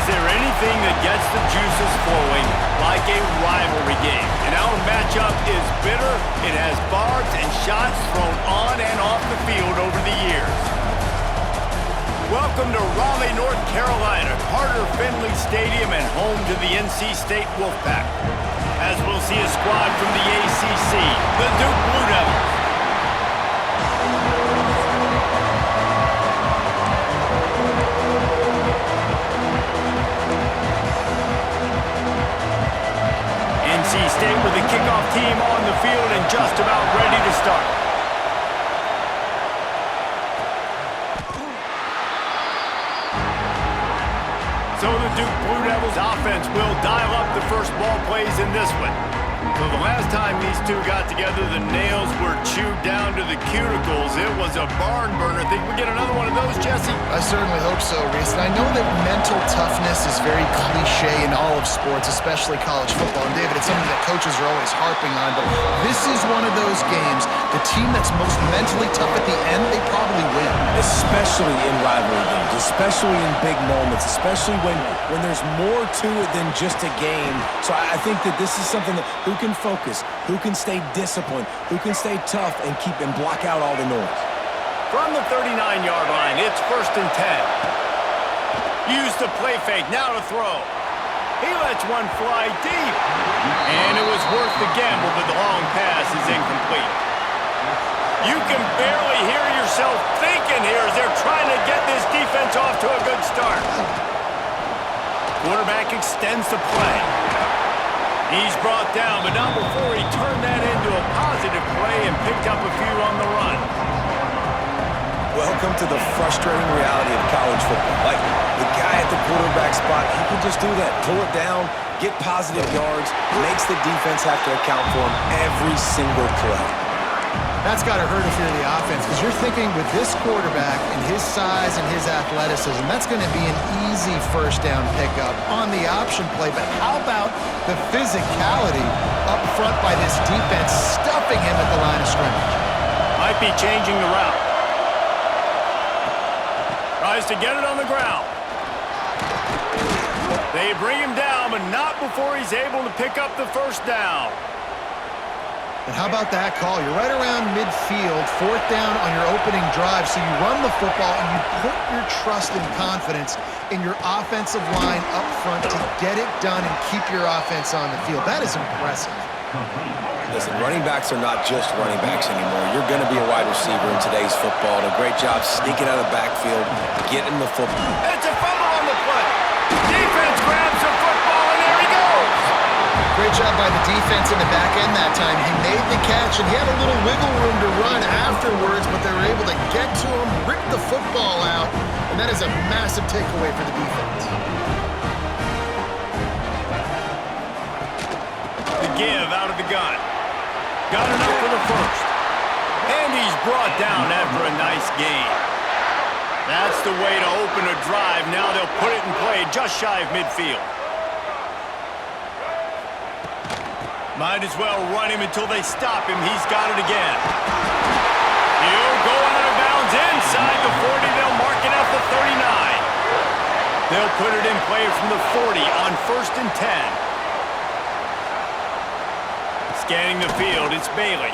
there anything that gets the juices flowing like a rivalry game? And our matchup is bitter. It has barbs and shots thrown on and off the field over the years. Welcome to Raleigh, North Carolina, Carter Finley Stadium, and home to the NC State Wolfpack. As we'll see a squad from the ACC, the Duke Blue Devils. NC State with the kickoff team on the field and just about ready to start. So the Duke Blue Devils offense will dial up the first ball plays in this one. So the last time these two got together, the nails were chewed down to the cuticles. It was a barn burner. Think we get another one of those, Jesse? I certainly hope so, Reese. And I know that mental toughness is very cliche in all of sports, especially college football. And David, it's something that coaches are always harping on. But this is one of those games, the team that's most mentally tough at the end, they probably win. Especially in rivalry games, especially in big moments, especially when there's more to it than just a game. So I think that this is something that who can focus, who can stay disciplined, who can stay tough and keep and block out all the noise. From the 39-yard line, it's 1st and 10. Use the play fake, now to throw. He lets one fly deep. And it was worth the gamble, but the long pass is incomplete. You can barely hear yourself thinking here as they're trying to get this defense off to a good start. Quarterback extends the play. He's brought down, but not before he turned that into a positive play and picked up a few on the run. Welcome to the frustrating reality of college football. Like, the guy at the quarterback spot, he can just do that. Pull it down, get positive yards, makes the defense have to account for him every single play. That's got to hurt if you're the offense, because you're thinking with this quarterback and his size and his athleticism, that's going to be an easy first down pickup on the option play. But how about the physicality up front by this defense, stuffing him at the line of scrimmage? Might be changing the route. Tries to get it on the ground. They bring him down, but not before he's able to pick up the first down. And how about that call? You're right around midfield, 4th down on your opening drive, so you run the football and you put your trust and confidence in your offensive line up front to get it done and keep your offense on the field. That is impressive. Listen, running backs are not just running backs anymore. You're going to be a wide receiver in today's football. And a great job sneaking out of the backfield, getting the football. It's a fumble on the play. Defense grabs the football, and there he goes. Great job by the defense in the back end that time. He made the catch, and he had a little wiggle room to run afterwards, but they were able to get to him, rip the football out, and that is a massive takeaway for the defense. The give out of the gun. Got enough for the first. And he's brought down after a nice gain. That's the way to open a drive. Now they'll put it in play just shy of midfield. Might as well run him until they stop him. He's got it again. He'll go out of bounds inside the 40. They'll mark it at the 39. They'll put it in play from the 40 on 1st and 10. Scanning the field, it's Bailey.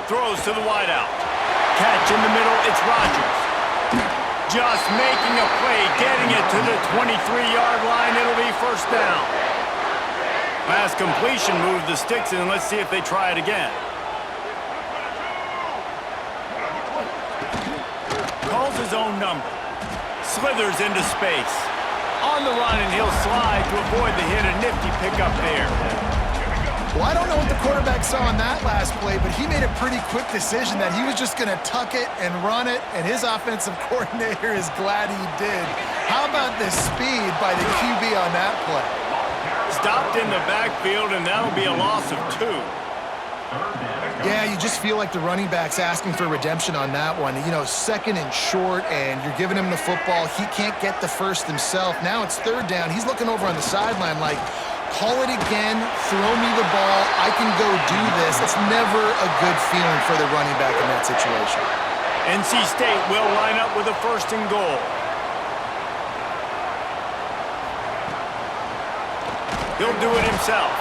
Throws to the wideout. Catch in the middle, it's Rodgers. Just making a play, getting it to the 23-yard line. It'll be 1st down. Pass completion, move the sticks in. Let's see if they try it again. Calls his own number. Slithers into space. On the run, and he'll slide to avoid the hit. A nifty pickup there. Well, I don't know what the quarterback saw on that last play, but he made a pretty quick decision that he was just going to tuck it and run it, and his offensive coordinator is glad he did. How about the speed by the QB on that play? Stopped in the backfield, and that'll be a loss of 2. Yeah, you just feel like the running back's asking for redemption on that one. You know, 2nd and short, and you're giving him the football. He can't get the first himself. Now it's 3rd down. He's looking over on the sideline like, call it again, throw me the ball, I can go do this. It's never a good feeling for the running back in that situation. NC State will line up with a 1st and goal. He'll do it himself.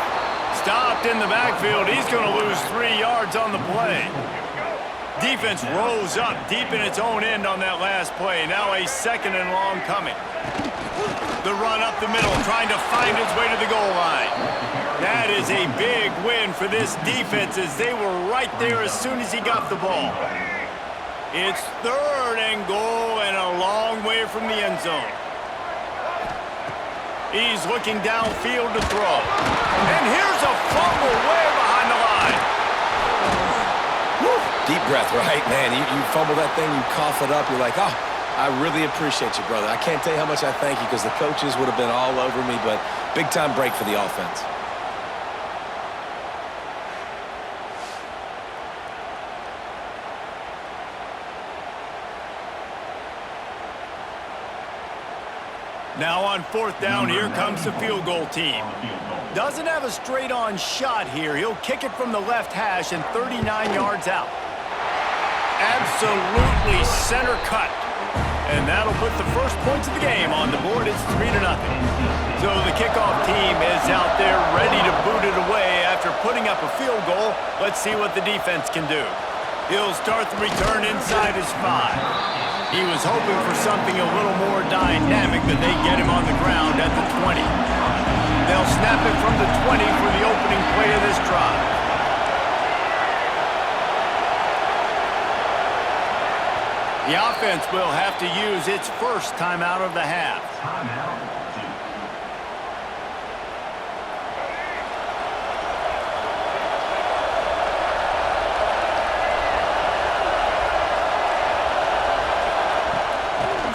Stopped in the backfield. He's going to lose 3 yards on the play. Defense rose up deep in its own end on that last play. Now a 2nd and long coming. The run up the middle, trying to find its way to the goal line. That is a big win for this defense as they were right there as soon as he got the ball. It's 3rd and goal and a long way from the end zone. He's looking downfield to throw. And here's a fumble way behind the line. Woo. Deep breath, right? Man, you fumble that thing, you cough it up, you're like, oh, I really appreciate you, brother. I can't tell you how much I thank you because the coaches would have been all over me, but big-time break for the offense. Now on 4th down, here comes the field goal team. Doesn't have a straight-on shot here. He'll kick it from the left hash and 39 yards out. Absolutely center cut. And that'll put the first points of the game on the board. It's 3-0. So the kickoff team is out there ready to boot it away after putting up a field goal. Let's see what the defense can do. He'll start the return inside his 5. He was hoping for something a little more dynamic, but they get him on the ground at the 20. They'll snap it from the 20 for the opening play of this drive. The offense will have to use its first timeout of the half.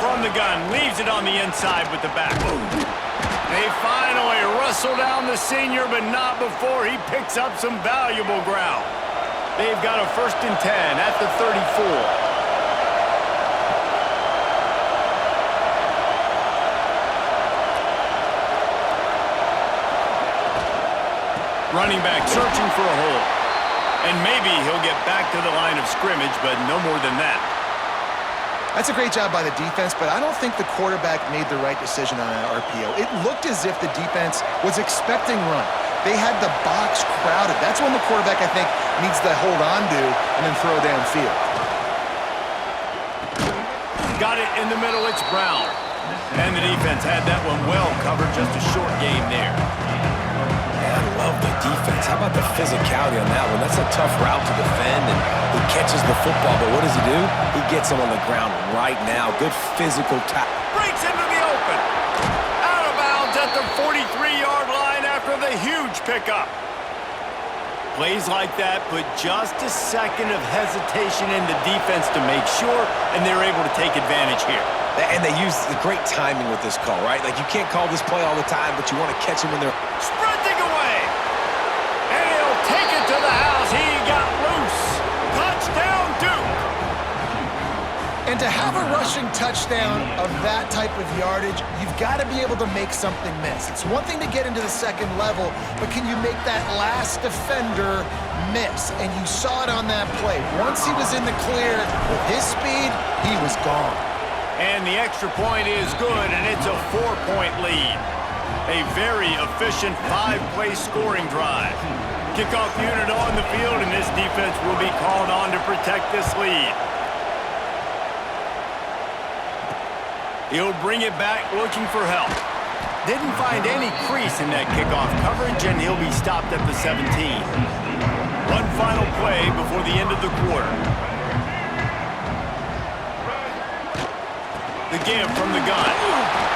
From the gun, leaves it on the inside with the back. They finally wrestle down the senior, but not before he picks up some valuable ground. They've got a 1st and 10 at the 34. Running back searching for a hole. And maybe he'll get back to the line of scrimmage, but no more than that. That's a great job by the defense, but I don't think the quarterback made the right decision on that RPO. It looked as if the defense was expecting run. They had the box crowded. That's when the quarterback, I think, needs to hold on to and then throw downfield. Got it in the middle, it's Brown. And the defense had that one well covered, just a short game there. I love the defense. How about the physicality on that one? That's a tough route to defend, and he catches the football, but what does he do? He gets him on the ground right now. Good physical tackle. Breaks into the open. Out of bounds at the 43-yard line after the huge pickup. Plays like that put just a second of hesitation in the defense to make sure, and they're able to take advantage here. And they use the great timing with this call, right? Like, you can't call this play all the time, but you want to catch them when they're sprinting away. And he'll take it to the house. He got loose. Touchdown, Duke. And to have a rushing touchdown of that type of yardage, you've got to be able to make something miss. It's one thing to get into the 2nd level, but can you make that last defender miss? And you saw it on that play. Once he was in the clear with his speed, he was gone. And the extra point is good, and it's a 4-point lead. A very efficient 5-play scoring drive. Kickoff unit on the field, and this defense will be called on to protect this lead. He'll bring it back looking for help. Didn't find any crease in that kickoff coverage, and he'll be stopped at the 17. One final play before the end of the quarter. The give from the gun.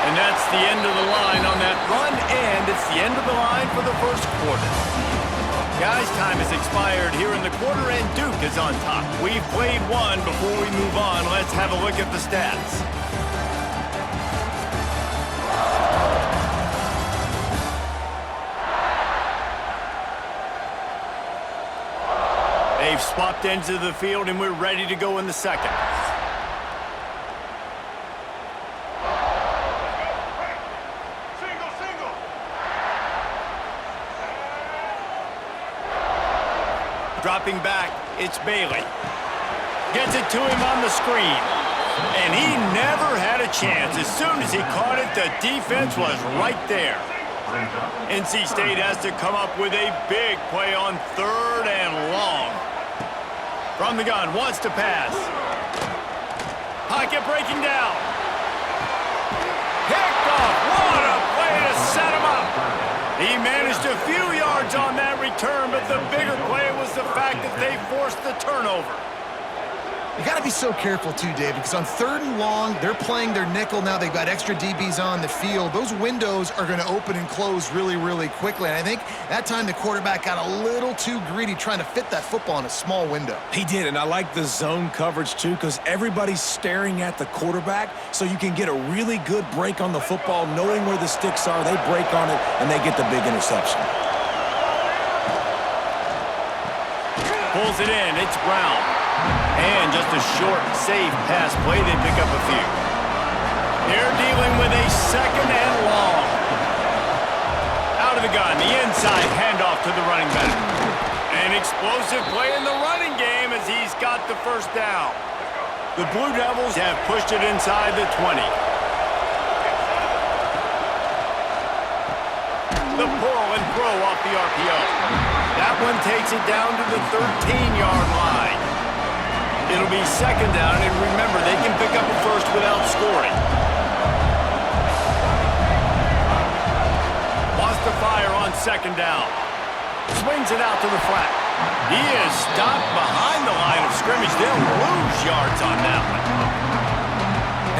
And that's the end of the line on that run, and it's the end of the line for the first quarter. Guys, time has expired here in the quarter, and Duke is on top. We've played one. Before we move on, let's have a look at the stats. They've swapped ends of the field, and we're ready to go in the second. Dropping back, it's Bailey. Gets it to him on the screen. And he never had a chance. As soon as he caught it, the defense was right there. NC State has to come up with a big play on 3rd and long. From the gun, wants to pass. Pocket breaking down. Picked off. What a play to set him up. He managed a few yards on that return, but the bigger play was the fact that they forced the turnover. You got to be so careful, too, Dave, because on 3rd and long, they're playing their nickel now. They've got extra DBs on the field. Those windows are going to open and close really, really quickly. And I think that time the quarterback got a little too greedy trying to fit that football in a small window. He did, and I like the zone coverage, too, because everybody's staring at the quarterback, so you can get a really good break on the football, knowing where the sticks are. They break on it, and they get the big interception. Pulls it in. It's Brown. And just a short, safe pass play, they pick up a few. They're dealing with a 2nd and long. Out of the gun, the inside handoff to the running back. An explosive play in the running game as he's got the 1st down. The Blue Devils have pushed it inside the 20. The pull and throw off the RPO. That one takes it down to the 13-yard line. It'll be 2nd down, and remember, they can pick up a 1st without scoring. Wants to fire on 2nd down. Swings it out to the flat. He is stopped behind the line of scrimmage. They'll lose yards on that one.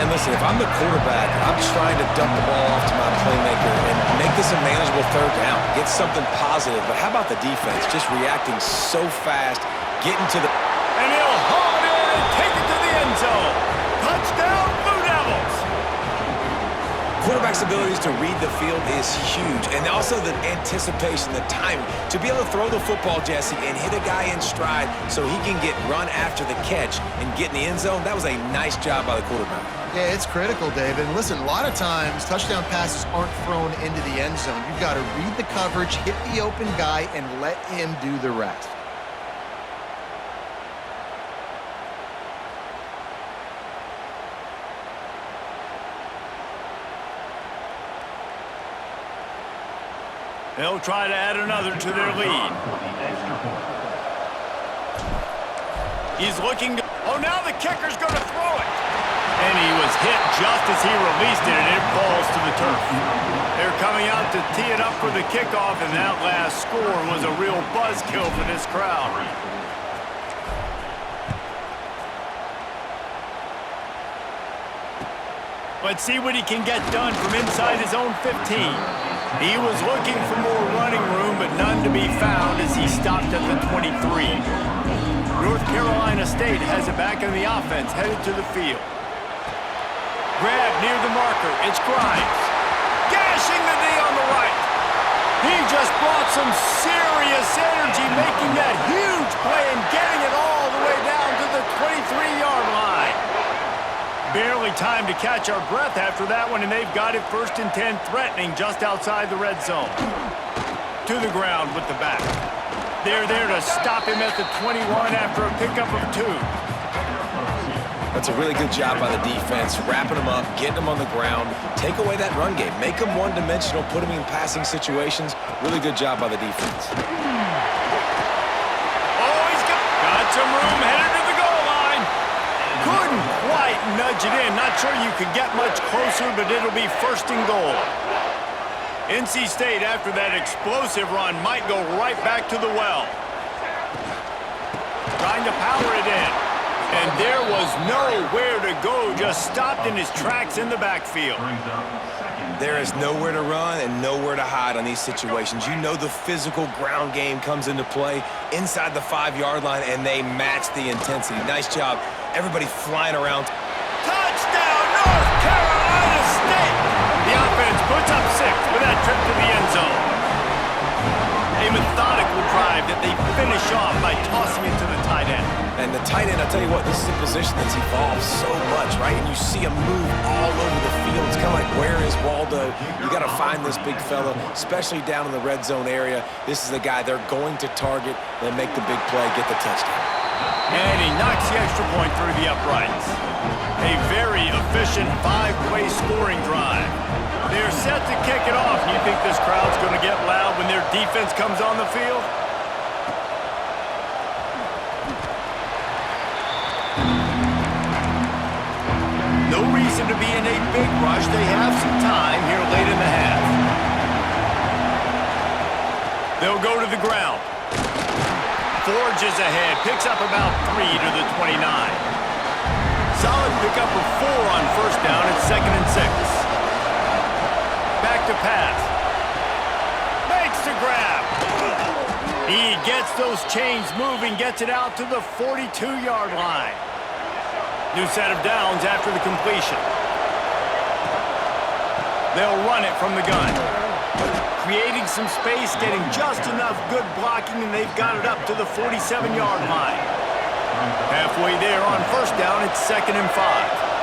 And listen, if I'm the quarterback, I'm trying to dump the ball off to my playmaker and make this a manageable 3rd down. Get something positive. But how about the defense? Just reacting so fast, getting to the... And he'll haul it in and take it to the end zone. Touchdown, Blue Devils. Quarterback's abilities to read the field is huge. And also the anticipation, the timing. To be able to throw the football, Jesse, and hit a guy in stride so he can get run after the catch and get in the end zone, that was a nice job by the quarterback. Yeah, it's critical, Dave. And listen, a lot of times touchdown passes aren't thrown into the end zone. You've got to read the coverage, hit the open guy, and let him do the rest. They'll try to add another to their lead. He's looking to... Oh, now the kicker's going to throw it. And he was hit just as he released it, and it falls to the turf. They're coming out to tee it up for the kickoff, and that last score was a real buzzkill for this crowd. Let's see what he can get done from inside his own 15. He was looking for more running room, but none to be found as he stopped at the 23. North Carolina State has it back in the offense, headed to the field. Grab near the marker. It's Grimes. Gashing the knee on the right. He just brought some serious energy, making that huge play and getting it all the way down to the 23-yard line. Barely time to catch our breath after that one, and they've got it 1st and 10, threatening just outside the red zone. To the ground with the back. They're there to stop him at the 21 after a pickup of 2. That's a really good job by the defense, wrapping them up, getting them on the ground, take away that run game, make them one-dimensional, put them in passing situations. Really good job by the defense. Oh, he's got some room headed to the goal line. Couldn't quite nudge it in. Not sure you could get much closer, but it'll be 1st and goal. NC State, after that explosive run, might go right back to the well. Trying to power it in. And there was nowhere to go, just stopped in his tracks in the backfield. There is nowhere to run and nowhere to hide on these situations. You know the physical ground game comes into play inside the 5-yard line, and they match the intensity. Nice job. Everybody flying around. Touchdown, North Carolina State! The offense puts up 6 with that trip to the end zone. A methodical drive that they finish off by tossing it to the tight end. And the tight end, I'll tell you what, this is a position that's evolved so much, right? And you see him move all over the field. It's kind of like, where is Waldo? You got to find this big fella, especially down in the red zone area. This is the guy they're going to target, then make the big play, get the touchdown. And he knocks the extra point through the uprights. A very efficient 5-play scoring drive. They're set to kick it off. You think this crowd's going to get loud when their defense comes on the field? No reason to be in a big rush. They have some time here late in the half. They'll go to the ground. Forges ahead. Picks up about 3 to the 29. Solid pickup of 4 on first down. It's 2nd and 6. Back to pass. Makes the grab. He gets those chains moving, gets it out to the 42-yard line. New set of downs after the completion. They'll run it from the gun. Creating some space, getting just enough good blocking, and they've got it up to the 47-yard line. Halfway there on first down, it's 2nd and 5.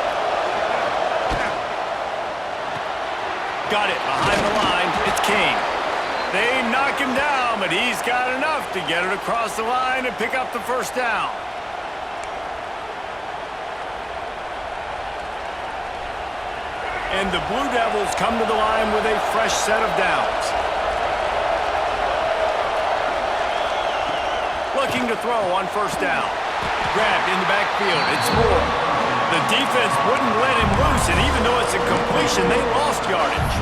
Got it behind the line. It's King. They knock him down, but he's got enough to get it across the line and pick up the first down. And the Blue Devils come to the line with a fresh set of downs. Looking to throw on first down. Grabbed in the backfield. It's Moore. The defense wouldn't let him loose, and even though it's a completion, they lost yardage.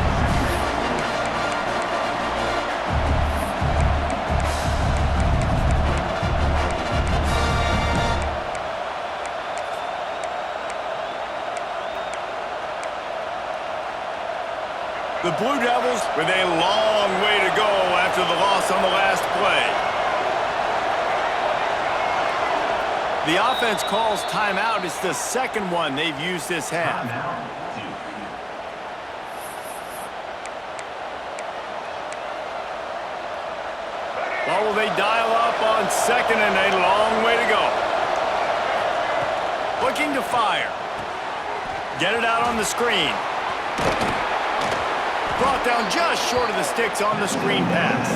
The Blue Devils with a long way to go after the loss on the last play. The offense calls timeout. It's the second one they've used this half. Well, will they dial up on second and a long way to go? Looking to fire. Get it out on the screen. Brought down just short of the sticks on the screen pass.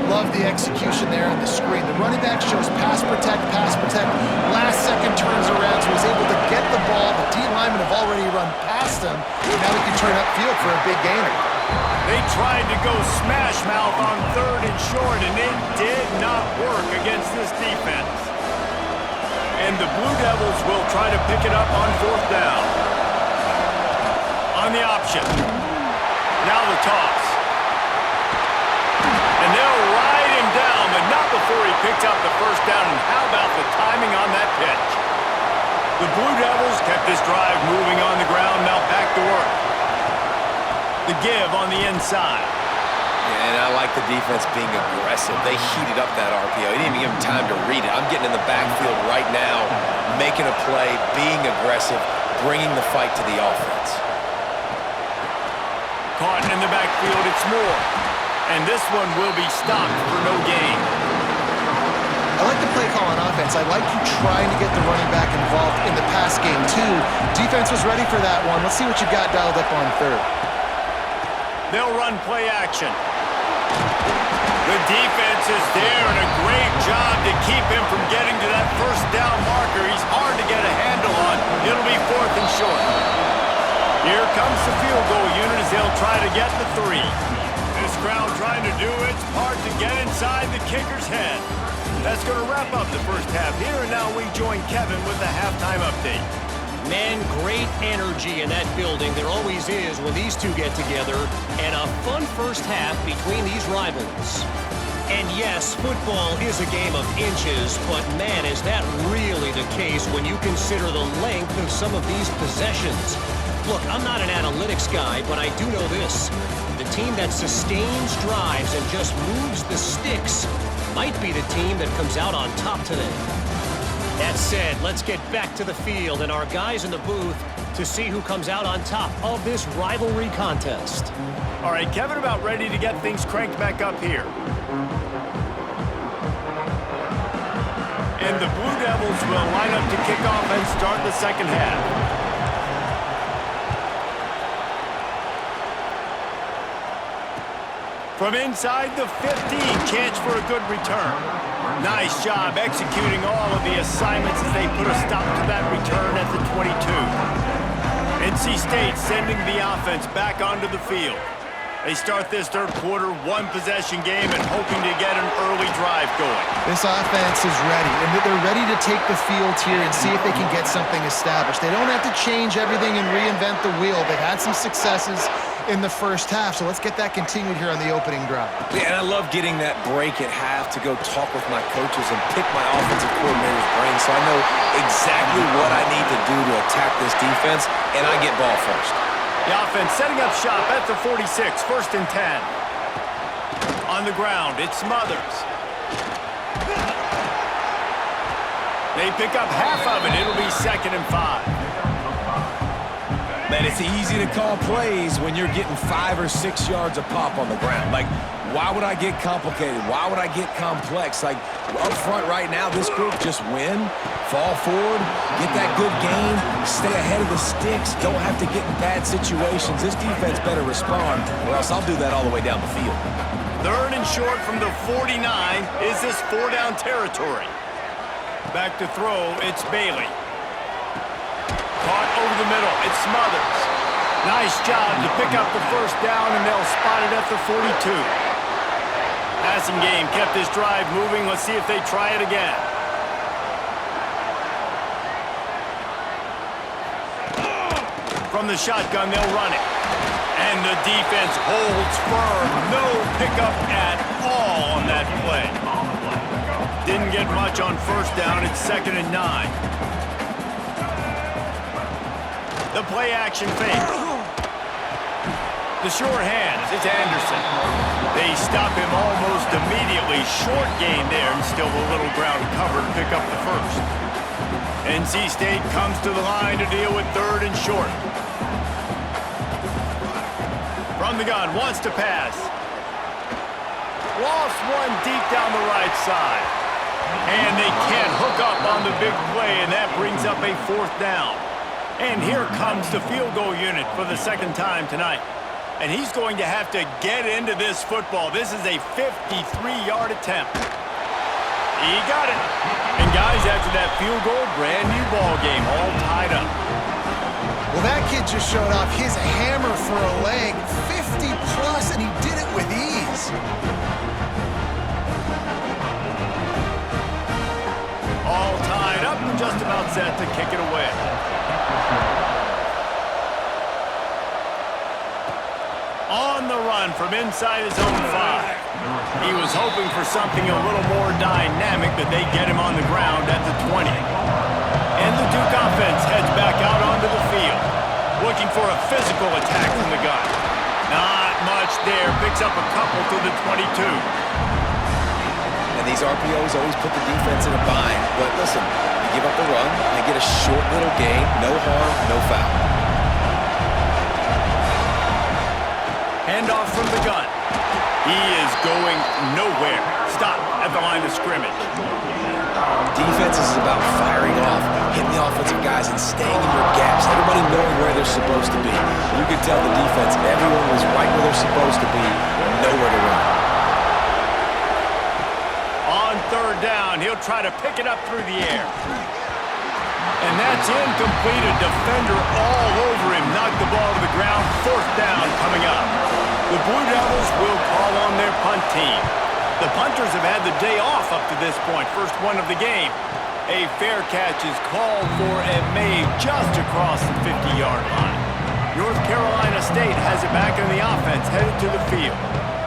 Love the execution there on the screen. The running back shows pass protect, pass protect. Last second turns around, so he's able to get the ball. The D linemen have already run past him. Now he can turn upfield for a big gainer. They tried to go smash mouth on 3rd and short, and it did not work against this defense. And the Blue Devils will try to pick it up on 4th down. On the option. Now the toss. And they'll ride him down, but not before he picked up the first down. And how about the timing on that pitch? The Blue Devils kept this drive moving on the ground. Now back to work. The give on the inside. Yeah, and I like the defense being aggressive. They heated up that RPO. He didn't even give him time to read it. I'm getting in the backfield right now, making a play, being aggressive, bringing the fight to the offense. Caught in the backfield, it's Moore. And this one will be stopped for no gain. I like the play call on offense. I like you trying to get the running back involved in the pass game, too. Defense was ready for that one. Let's see what you got dialed up on 3rd. They'll run play action. The defense is there, and a great job to keep him from getting to that first down marker. He's hard to get a handle on. It'll be 4th and short. Here comes the field goal unit as they'll try to get the 3. This crowd trying to do its part to get inside the kicker's head. That's going to wrap up the first half here, and now we join Kevin with the halftime update. Man, great energy in that building. There always is when these two get together. And a fun first half between these rivals. And yes, football is a game of inches, but man, is that really the case when you consider the length of some of these possessions. Look, I'm not an analytics guy, but I do know this. The team that sustains drives and just moves the sticks might be the team that comes out on top today. That said, let's get back to the field and our guys in the booth to see who comes out on top of this rivalry contest. All right, Kevin, about ready to get things cranked back up here. And the Blue Devils will line up to kick off and start the second half. From inside the 15, chance for a good return. Nice job executing all of the assignments as they put a stop to that return at the 22. And NC State sending the offense back onto the field. They start this third quarter, one-possession game, and hoping to get an early drive going. This offense is ready, and they're ready to take the field here and see if they can get something established. They don't have to change everything and reinvent the wheel. They've had some successes in the first half, so let's get that continued here on the opening drive. Yeah, and I love getting that break at half to go talk with my coaches and pick my offensive coordinator's brain so I know exactly what I need to do to attack this defense, and I get ball first. The offense setting up shop at the 46, 1st and 10. On the ground, it's Smothers. They pick up half of it. It'll be 2nd and 5. Man, it's easy to call plays when you're getting 5 or 6 yards a pop on the ground. Like, why would I get complicated? Why would I get complex? Like, up front right now, this group just win, fall forward, get that good game, stay ahead of the sticks, don't have to get in bad situations. This defense better respond, or else I'll do that all the way down the field. 3rd and short from the 49. Is this 4-down territory? Back to throw, it's Bailey. Caught over the middle, it's Smothers. Nice job to pick up the 1st down, and they'll spot it at the 42. Passing game kept this drive moving. Let's see if they try it again. From the shotgun, they'll run it. And the defense holds firm. No pickup at all on that play. Didn't get much on 1st down. It's 2nd and 9. The play action fake. The short hands, it's Anderson. They stop him almost immediately. Short gain there, and still a little ground cover to pick up the 1st. NC State comes to the line to deal with 3rd and short. From the gun, wants to pass. Lost one deep down the right side. And they can't hook up on the big play, and that brings up a 4th down. And here comes the field goal unit for the 2nd time tonight. And he's going to have to get into this football. This is a 53-yard attempt. He got it. And guys, after that field goal, brand new ball game, all tied up. Well, that kid just showed off his hammer for a leg, 50-plus, and he did it with ease. All tied up and just about set to kick it away. On the run from inside his own 5. He was hoping for something a little more dynamic, but they get him on the ground at the 20. And the Duke offense heads back out onto the field, looking for a physical attack from the gun. Not much there. Picks up a couple to the 22. And these RPOs always put the defense in a bind. But listen, you give up the run, they get a short little gain, no harm, no foul. Handoff from the gun. He is going nowhere. Stop at the line of scrimmage. Defense is about firing off, hitting the offensive guys and staying in your gaps. Everybody knowing where they're supposed to be. You could tell the defense, everyone was right where they're supposed to be, nowhere to run. On 3rd down, he'll try to pick it up through the air. And that's incomplete. A defender all over him. Knocked the ball to the ground. 4th down coming up. The Blue Devils will call on their punt team. The punters have had the day off up to this point. First one of the game. A fair catch is called for and made just across the 50-yard line. North Carolina State has it back in the offense, headed to the field.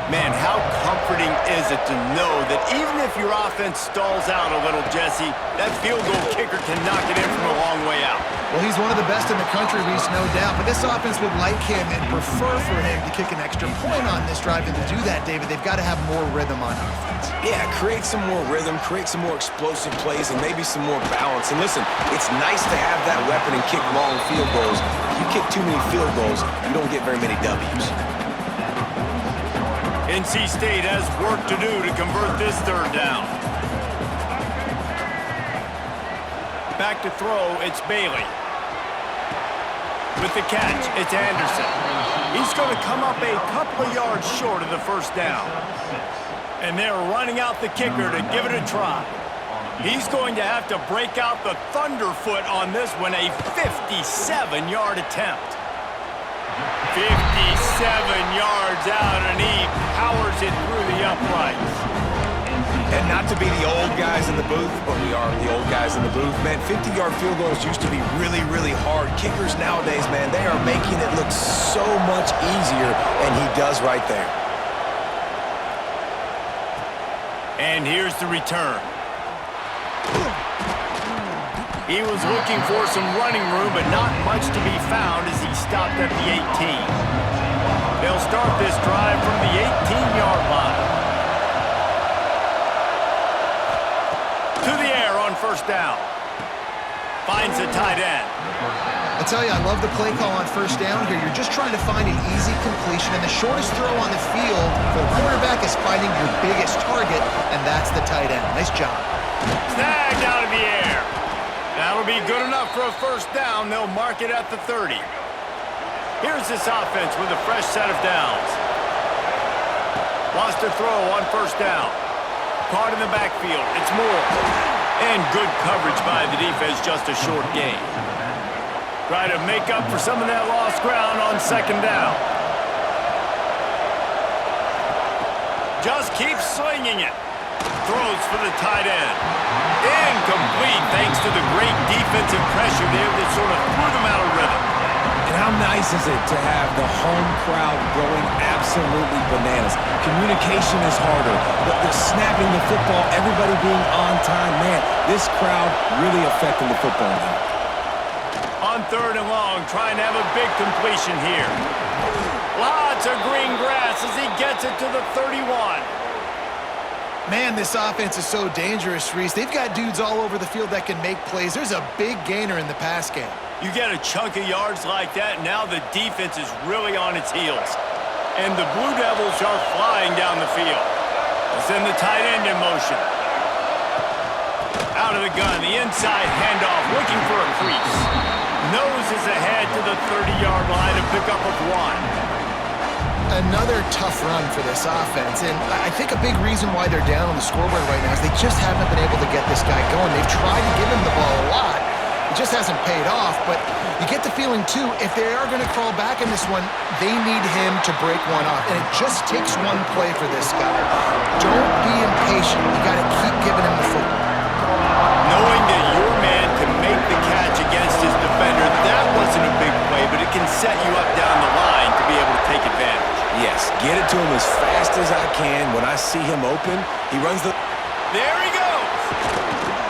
Man, how comforting is it to know that even if your offense stalls out a little, Jesse, that field goal kicker can knock it in from a long way out. Well, he's one of the best in the country, Reese, no doubt. But this offense would like him and prefer for him to kick an extra point on this drive. And to do that, David, they've got to have more rhythm on offense. Yeah, create some more rhythm, create some more explosive plays, and maybe some more balance. And listen, it's nice to have that weapon and kick long field goals. If you kick too many field goals, you don't get very many W's. NC State has work to do to convert this 3rd down. Back to throw, it's Bailey. With the catch, it's Anderson. He's going to come up a couple of yards short of the 1st down. And they're running out the kicker to give it a try. He's going to have to break out the thunderfoot on this one, a 57-yard attempt. 57 yards out, and he powers it through the uprights. And not to be the old guys in the booth, but we are the old guys in the booth, man. 50-yard field goals used to be really, really hard. Kickers nowadays, man, they are making it look so much easier, and he does right there. And here's the return. He was looking for some running room, but not much to be found as he stopped at the 18. They'll start this drive from the 18-yard line. To the air on first down. Finds the tight end. I tell you, I love the play call on first down here. You're just trying to find an easy completion, and the shortest throw on the field for the quarterback is finding your biggest target, and that's the tight end. Nice job. Snagged out of the air. That'll be good enough for a first down. They'll mark it at the 30. Here's this offense with a fresh set of downs. Lost a throw on first down. Caught in the backfield. It's Moore. And good coverage by the defense, just a short gain. Try to make up for some of that lost ground on second down. Just keeps slinging it. Throws for the tight end. Incomplete thanks to the great defensive pressure there that sort of threw them out of rhythm. And how nice is it to have the home crowd going absolutely bananas? Communication is harder. The snapping the football, everybody being on time. Man, this crowd really affecting the football game. On third and long, trying to have a big completion here. Lots of green grass as he gets it to the 31. Man, this offense is so dangerous, Reese. They've got dudes all over the field that can make plays. There's a big gainer in the pass game. You get a chunk of yards like that, now the defense is really on its heels. And the Blue Devils are flying down the field. They'll send the tight end in motion. Out of the gun, the inside handoff, looking for a crease. Noses ahead to the 30-yard line to pick up a one. Another tough run for this offense, and I think a big reason why they're down on the scoreboard right now is they just haven't been able to get this guy going. They've tried to give him the ball a lot. It just hasn't paid off, but you get the feeling, too, if they are going to crawl back in this one, they need him to break one off, and it just takes one play for this guy. Don't be impatient. You got to keep giving him the football. Knowing that your man can make the catch against his defender, that wasn't a big play, but it can set you up down the line to be able to take advantage. Yes, get it to him as fast as I can. When I see him open, he runs the... There he goes.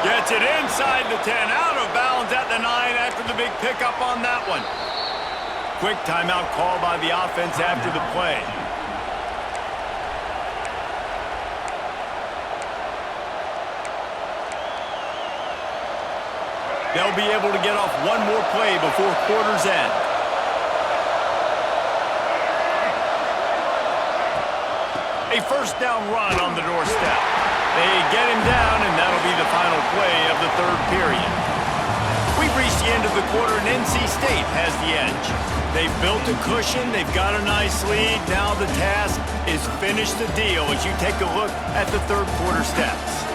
Gets it inside the 10, out of bounds at the 9 after the big pickup on that one. Quick timeout call by the offense after the play. They'll be able to get off one more play before quarter's end. A first down run on the doorstep. They get him down, and that'll be the final play of the third period. We've reached the end of the quarter, and NC State has the edge. They've built a cushion. They've got a nice lead. Now the task is finish the deal as you take a look at the third quarter stats.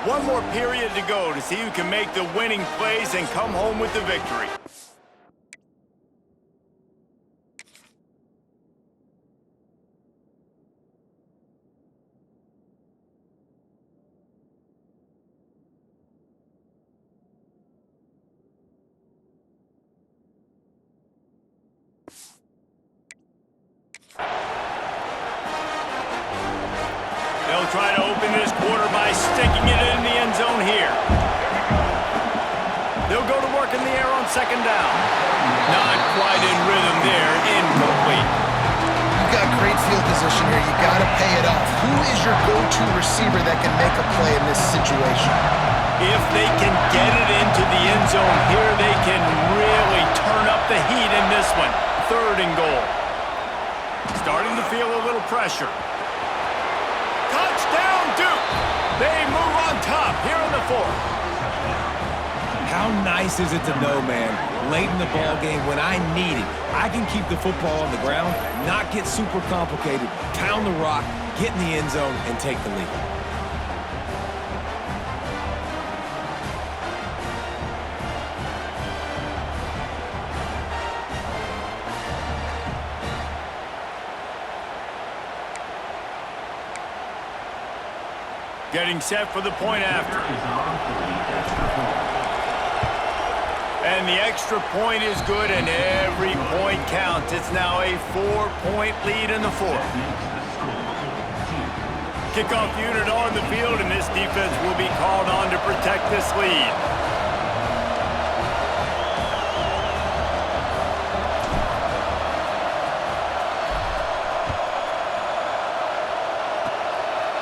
One more period to go to see who can make the winning plays and come home with the victory. They'll try to open this quarter by sticking it in the end zone here. They'll go to work in the air on second down. Not quite in rhythm there. Incomplete. You've got great field position here. You got to pay it off. Who is your go-to receiver that can make a play in this situation? If they can get it into the end zone here, they can really turn up the heat in this one. Third and goal. Starting to feel a little pressure. Touchdown, Duke! They move on top here in the fourth. How nice is it to know, man, late in the ball game when I need it, I can keep the football on the ground, not get super complicated, pound the rock, get in the end zone, and take the lead. Getting set for the point after. And the extra point is good, and every point counts. It's now a 4-point lead in the fourth. Kickoff unit on the field, and this defense will be called on to protect this lead.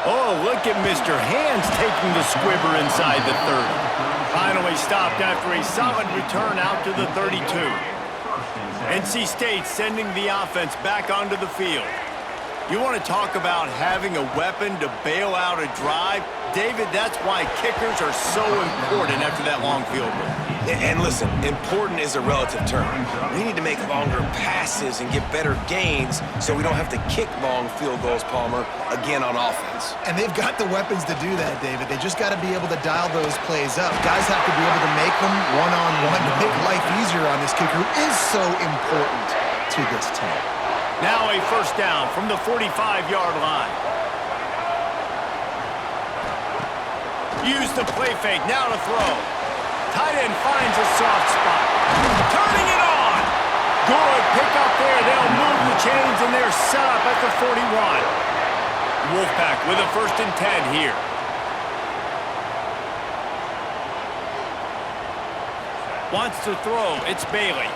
Oh, look at Mr. Hands taking the squibber inside the 30. Finally stopped after a solid return out to the 32. NC State sending the offense back onto the field. You want to talk about having a weapon to bail out a drive? David, that's why kickers are so important after that long field goal. And listen, important is a relative term. We need to make longer passes and get better gains so we don't have to kick long field goals, Palmer, again on offense. And they've got the weapons to do that, David. They just got to be able to dial those plays up. Guys have to be able to make them one-on-one to make life easier on this kicker who is so important to this team. Now a first down from the 45-yard line. Use the play fake, now to throw. Tight end finds a soft spot. Turning it on! Good pickup there. They'll move the chains, and they're set up at the 41. Wolfpack with a 1st and 10 here. Wants to throw. It's Bailey.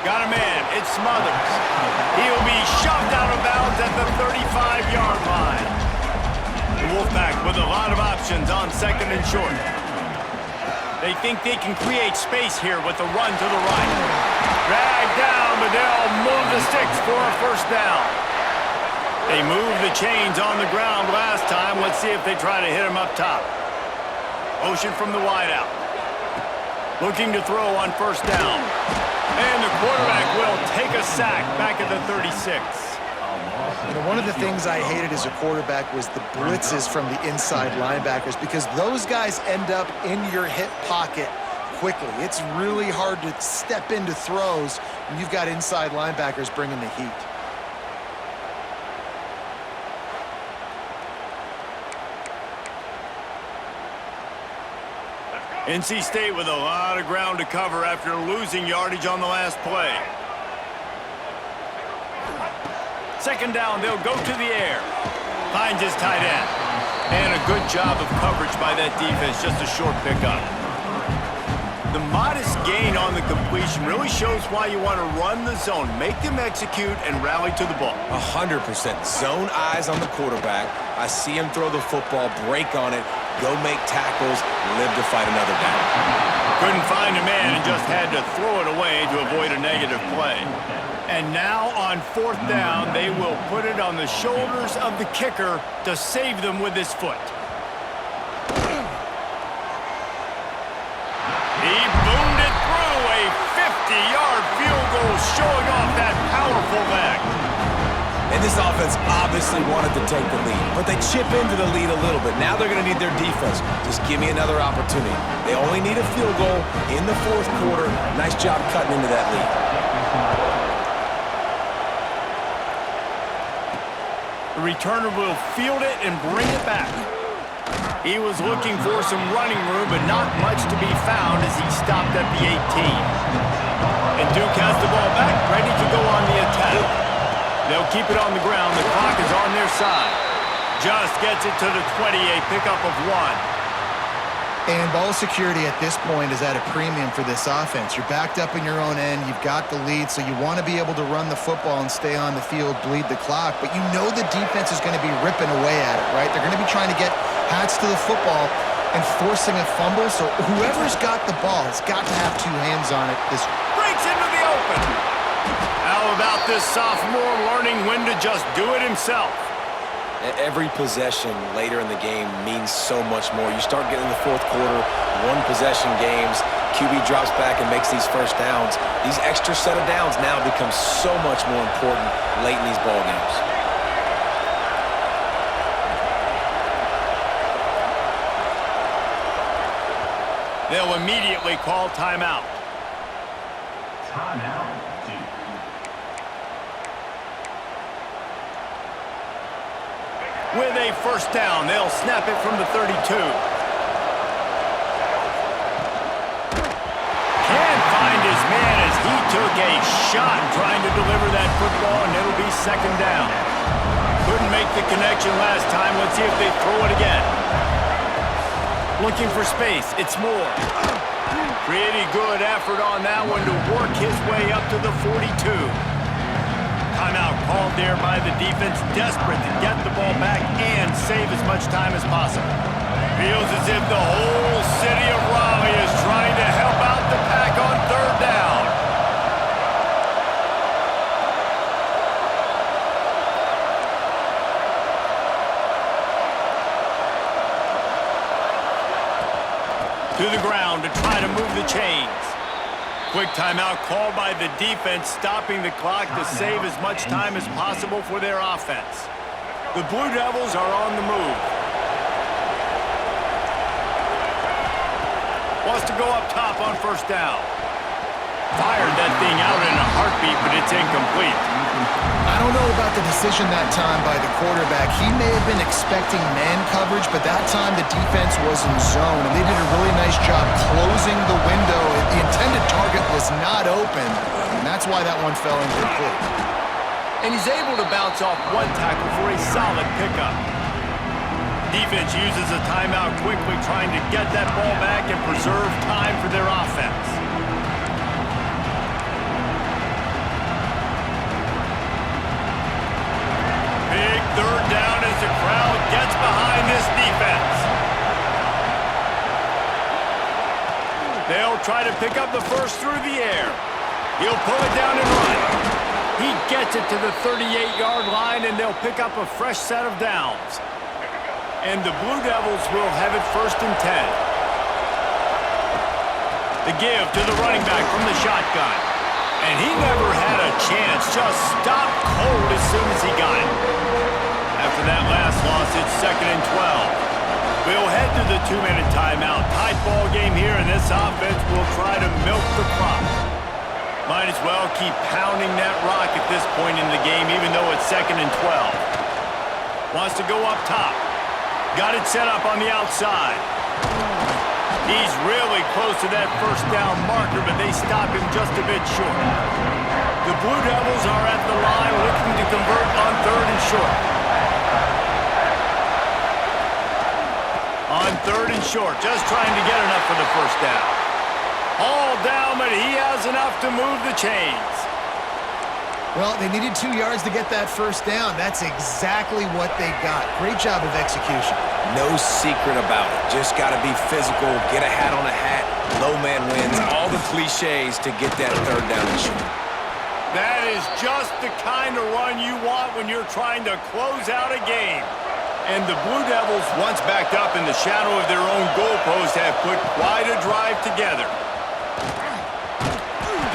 Got a man. It's Smothers. He'll be shoved out of bounds at the 35-yard line. The Wolfpack with a lot of options on 2nd and short. They think they can create space here with the run to the right. Dragged down, but they'll move the sticks for a first down. They moved the chains on the ground last time. Let's see if they try to hit him up top. Motion from the wideout. Looking to throw on 1st down. And the quarterback will take a sack back at the 36. You know, one of the things I hated as a quarterback was the blitzes from the inside linebackers because those guys end up in your hip pocket quickly. It's really hard to step into throws when you've got inside linebackers bringing the heat. NC State with a lot of ground to cover after losing yardage on the last play. 2nd down, they'll go to the air. Finds his tight end. And a good job of coverage by that defense, just a short pickup. The modest gain on the completion really shows why you want to run the zone, make them execute, and rally to the ball. 100%. Zone eyes on the quarterback. I see him throw the football, break on it, go make tackles, live to fight another down. Couldn't find a man and just had to throw it away to avoid a negative play. And now on 4th down, they will put it on the shoulders of the kicker to save them with his foot. He boomed it through a 50-yard field goal, showing off that powerful leg. And this offense obviously wanted to take the lead, but they chip into the lead a little bit. Now they're going to need their defense. Just give me another opportunity. They only need a field goal in the 4th quarter. Nice job cutting into that lead. The returner will field it and bring it back. He was looking for some running room, but not much to be found as he stopped at the 18. And Duke has the ball back, ready to go on the attack. They'll keep it on the ground. The clock is on their side. Just gets it to the 20, a pickup of 1. And ball security at this point is at a premium for this offense. You're backed up in your own end. You've got the lead, so you want to be able to run the football and stay on the field, bleed the clock. But you know the defense is going to be ripping away at it, right? They're going to be trying to get hats to the football and forcing a fumble. So whoever's got the ball has got to have 2 hands on it. This breaks into the open. How about this sophomore learning when to just do it himself? Every possession later in the game means so much more. You start getting the 4th quarter, 1-possession games, QB drops back and makes these first downs. These extra set of downs now become so much more important late in these ball games. They'll immediately call timeout. With a first down, they'll snap it from the 32. Can't find his man as he took a shot trying to deliver that football, and it'll be second down. Couldn't make the connection last time. Let's see if they throw it again. Looking for space. It's Moore. Pretty good effort on that one to work his way up to the 42. Timeout called there by the defense, desperate to get the ball back and save as much time as possible. Feels as if the whole city of Raleigh is trying to help out the Pack on third down. To the ground to try to move the chains. Quick timeout called by the defense, stopping the clock to save as much time as possible for their offense. The Blue Devils are on the move. Wants to go up top on first down. Fired that thing out in a heartbeat, but it's incomplete. I don't know about the decision that time by the quarterback. He may have been expecting man coverage, but that time the defense was in zone, and they did a really nice job closing the window. The intended target was not open, and that's why that one fell incomplete. And he's able to bounce off one tackle for a solid pickup. Defense uses a timeout quickly, trying to get that ball back and preserve time for their offense. Big third down as the crowd gets behind this defense. They'll try to pick up the first through the air. He'll pull it down and run. He gets it to the 38-yard line, and they'll pick up a fresh set of downs. And the Blue Devils will have it first and 10. The give to the running back from the shotgun. And he never had a chance, just stopped cold as soon as he got it. After that last loss, it's second and 12. We'll head to the 2-minute timeout. Tight ball game here, and this offense will try to milk the clock. Might as well keep pounding that rock at this point in the game, even though it's second and 12. Wants to go up top. Got it set up on the outside. He's really close to that first down marker, but they stop him just a bit short. The Blue Devils are at the line looking to convert on third and short. On third and short, just trying to get enough for the first down. All down, but he has enough to move the chains. Well, they needed 2 yards to get that first down. That's exactly what they got. Great job of execution. No secret about it. Just got to be physical, get a hat on a hat, low man wins, all the cliches to get that third down and short. That is just the kind of run you want when you're trying to close out a game. And the Blue Devils, once backed up in the shadow of their own goalpost, have put quite a drive together.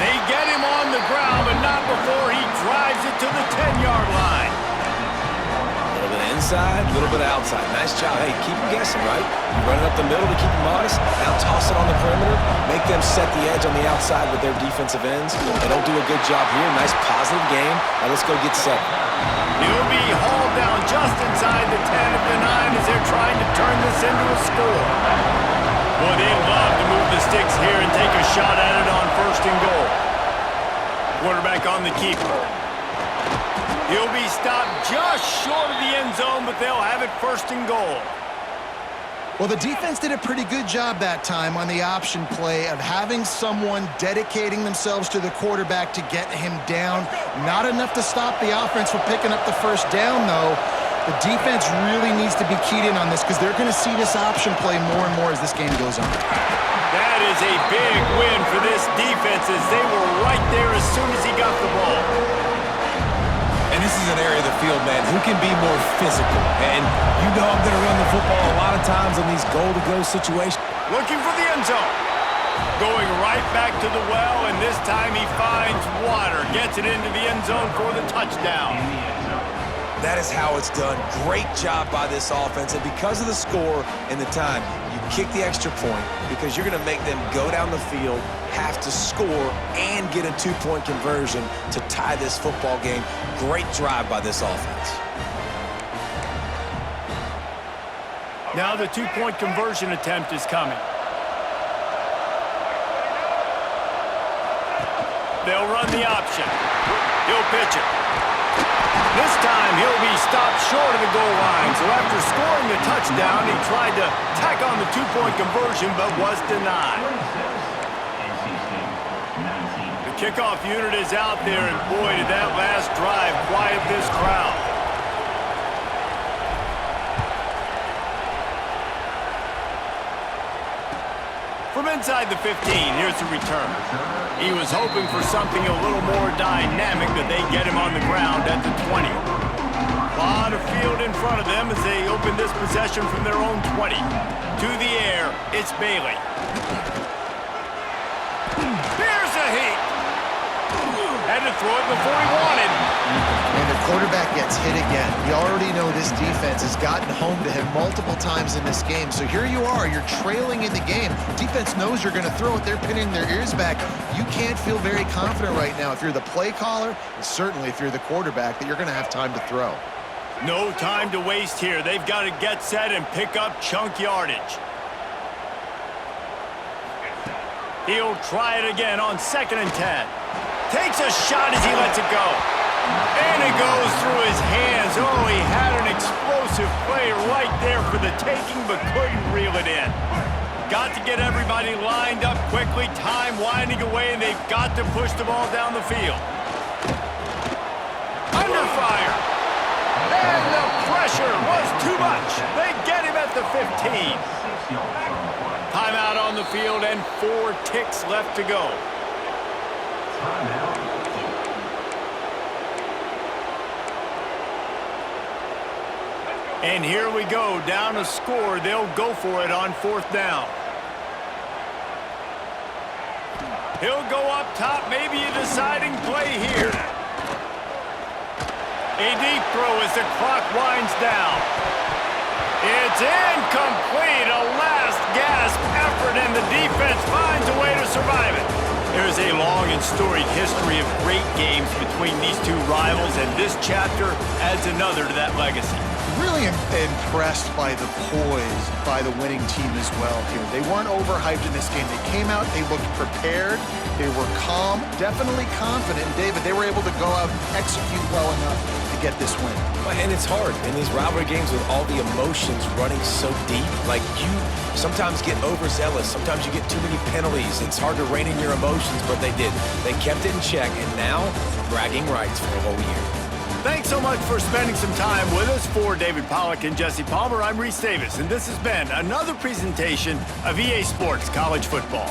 They get him on the ground, but not before he drives it to the 10-yard line. A little bit inside, a little bit outside. Nice job. Hey, keep them guessing, right? You run it up the middle to keep them modest. Now toss it on the perimeter. Make them set the edge on the outside with their defensive ends. They don't do a good job here. Nice positive game. Now let's go get 7. He'll be hauled down just inside the 10 of the 9 as they're trying to turn this into a score. Boy, they love to move the sticks here and take a shot at it on first and goal. Quarterback on the keeper. He'll be stopped just short of the end zone, but they'll have it first and goal. Well, the defense did a pretty good job that time on the option play of having someone dedicating themselves to the quarterback to get him down. Not enough to stop the offense from picking up the first down, though. The defense really needs to be keyed in on this because they're going to see this option play more and more as this game goes on. That is a big win for this defense as they were right there as soon as he got the ball. And this is an area of the field, man, who can be more physical. And you know I'm going to run the football a lot of times in these goal-to-go situations. Looking for the end zone. Going right back to the well, and this time he finds water. Gets it into the end zone for the touchdown. That is how it's done. Great job by this offense. And because of the score and the time, you kick the extra point because you're going to make them go down the field, have to score, and get a two-point conversion to tie this football game. Great drive by this offense. Now the two-point conversion attempt is coming. They'll run the option. He'll pitch it. This time he'll be stopped short of the goal line. So after scoring the touchdown, he tried to tack on the two-point conversion but was denied. The kickoff unit is out there, and boy, did that last drive quiet this crowd. From inside the 15, here's the return. He was hoping for something a little more dynamic, but they get him on the ground at the 20. A lot of field in front of them as they open this possession from their own 20. To the air, it's Bailey. Here's a heat. Had to throw it before he wanted. And the quarterback gets hit again. You already know this defense has gotten home to him multiple times in this game. So here you are, you're trailing in the game. Defense knows you're going to throw it. They're pinning their ears back. You can't feel very confident right now if you're the play caller, and certainly if you're the quarterback, that you're going to have time to throw. No time to waste here. They've got to get set and pick up chunk yardage. He'll try it again on 2nd and 10. Takes a shot as he lets it go. And it goes through his hands. Oh, he had an explosive play right there for the taking, but couldn't reel it in. Got to get everybody lined up quickly. Time winding away, and they've got to push the ball down the field. Under fire. And the pressure was too much. They get him at the 15. Timeout on the field and 4 ticks left to go. And here we go, down a score. They'll go for it on 4th down. He'll go up top, maybe a deciding play here. A deep throw as the clock winds down. It's incomplete, a last gasp effort, and the defense finds a way to survive it. There's a long and storied history of great games between these two rivals, and this chapter adds another to that legacy. Really impressed by the poise by the winning team as well here. They weren't overhyped in this game. They came out, they looked prepared, they were calm, definitely confident. And David, they were able to go out and execute well enough to get this win. And it's hard in these rivalry games with all the emotions running so deep. Like, you sometimes get overzealous. Sometimes you get too many penalties. It's hard to rein in your emotions, but they did. They kept it in check, and now bragging rights for a whole year. Thanks so much for spending some time with us. For David Pollack and Jesse Palmer, I'm Reese Davis, and this has been another presentation of EA Sports College Football.